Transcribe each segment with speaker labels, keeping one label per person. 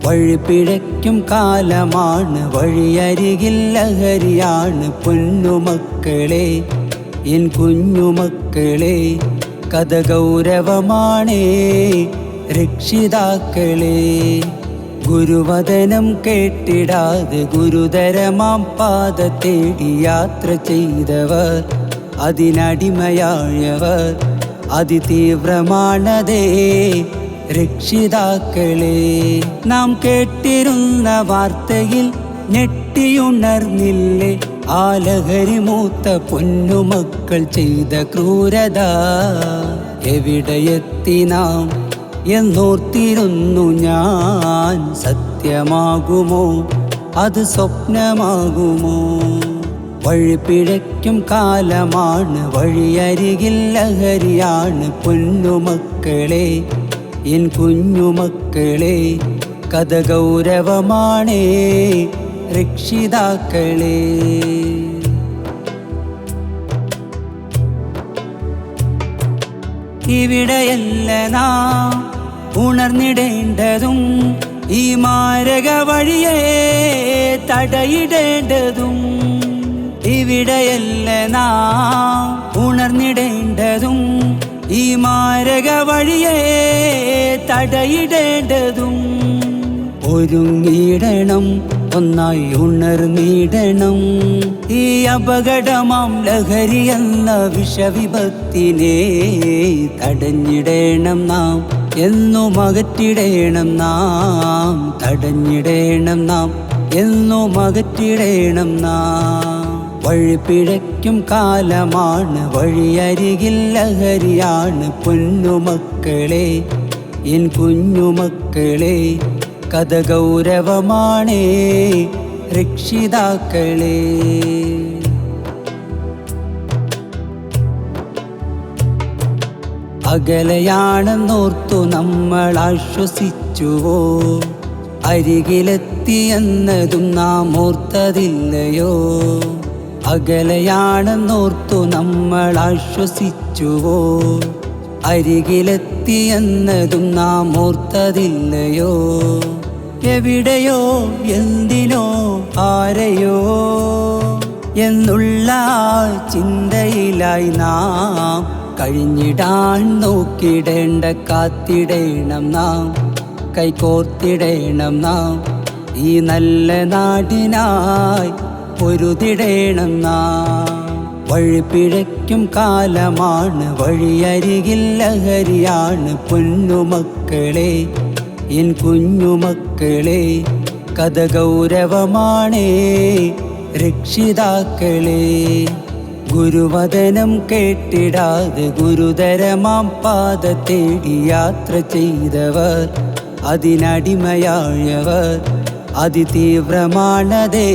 Speaker 1: വഴിപിഴയ്ക്കും കാലമാണ്, വഴിയരികിൽ ലഹരിയാണ്. പൊന്നുമക്കളെ, എൻ കുഞ്ഞുമക്കളെ, കഥ ഗൗരവമാണേ രക്ഷിതാക്കളെ. ഗുരുവദനം കേട്ടിടാതെ ഗുരുതരമാം പാത തേടി യാത്ര ചെയ്തവർ, അതിനടിമയായവർ അതിതീവ്രമാണതേ രക്ഷിതാക്കളെ. നാം കേട്ടിരുന്ന വാർത്തയിൽ ഞെട്ടിയുണർന്നില്ലേ ആ ലഹരി മൂത്ത പൊന്നുമക്കൾ ചെയ്ത ക്രൂരത? എവിടെയെത്തി നാം എന്നോർത്തിരുന്നു ഞാൻ. സത്യമാകുമോ അത് സ്വപ്നമാകുമോ? വഴിപിഴയ്ക്കും കാലമാണ്, വഴിയരികിൽ ലഹരിയാണ്. പൊന്നുമക്കളെ, എൻ കുഞ്ഞുമക്കളെ, കഥ ഗൗരവമാണേ രക്ഷിതാക്കളെ. ഇവിടെയല്ല നാം ഉണർന്നിടേണ്ടതും, ഈ മാരക വഴിയെ തടയിടേണ്ടതും. ഇവിടെയല്ല നാം ഉണർന്നിടേണ്ടതും, ഈ മാരക വഴിയെ തടയിടേണ്ടതും. ഒരുങ്ങിയിടണം, ഒന്നായി ഉണർന്നിടണം. ഈ അപകടമാം ലഹരി എന്ന വിഷവിപത്തിനെ തടഞ്ഞിടേണം നാം, എന്നും അകറ്റിടേണം നാം. തടഞ്ഞിടേണം നാം, എന്നും അകറ്റിടേണം നാം. വഴിപിഴയ്ക്കും കാലമാണ്, വഴിയരികിൽ ലഹരിയാണ്. പൊന്നുമക്കളെ, എൻ കുഞ്ഞുമക്കളെ, കഥ ഗൗരവമാണേ രക്ഷിതാക്കളെ. അകലെയാണെന്നോർത്തു നമ്മൾ ആശ്വസിച്ചുവോ? അരികിലെത്തിയെന്നതും നാം ഓർത്തതില്ലയോ? അകലെയാണെന്നോർത്തു നമ്മൾ ആശ്വസിച്ചുവോ? അരികിലെത്തിയെന്നതും നാം ഓർത്തതില്ലയോ? എവിടെയോ, എന്തിനോ, ആരെയോ എന്നുള്ള ചിന്തയിലായി നാം കഴിഞ്ഞിടാൻ നോക്കിടേണ്ട. കാത്തിടേണം നാം, കൈകോർത്തിടേണം നാം. ഈ നല്ല നാടിനായി പൊരുതിടേണം നാം. വഴിപിഴയ്ക്കും കാലമാണ്, വഴിയരികിൽ ലഹരിയാണ്. പൊന്നുമക്കളെ, എൻ കുഞ്ഞുമക്കളെ, കഥ ഗൗരവമാണേ രക്ഷിതാക്കളെ. ഗുരുവദനം കേട്ടിടാതെ ഗുരുതരമാം പാത തേടി യാത്ര ചെയ്തവർ, അതിനടിമയായവർ അതിതീവ്രമാണതേ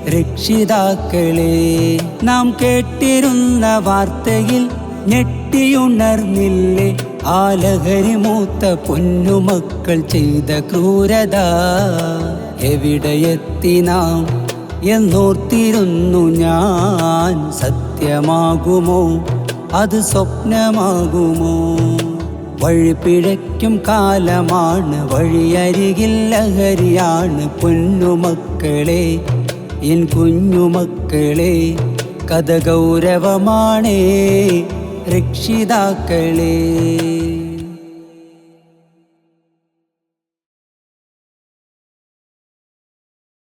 Speaker 1: രക്ഷിതാക്കളെ. നാം കേട്ടിരുന്ന വാർത്തയിൽ ഞെട്ടിയുണർന്നില്ലേ ആ ലഹരി മൂത്ത പൊന്നുമക്കൾ ചെയ്ത ക്രൂരത? എവിടെയെത്തി നാം എന്നോർത്തിരുന്നു ഞാൻ. സത്യമാകുമോ അത് സ്വപ്നമാകുമോ? വഴിപിഴയ്ക്കും കാലമാണ്, വഴിയരികിൽ ലഹരിയാണ്. പൊന്നുമക്കളെ, എൻ കുഞ്ഞുമക്കളെ, കഥ ഗൗരവമാണേ രക്ഷിതാക്കളെ.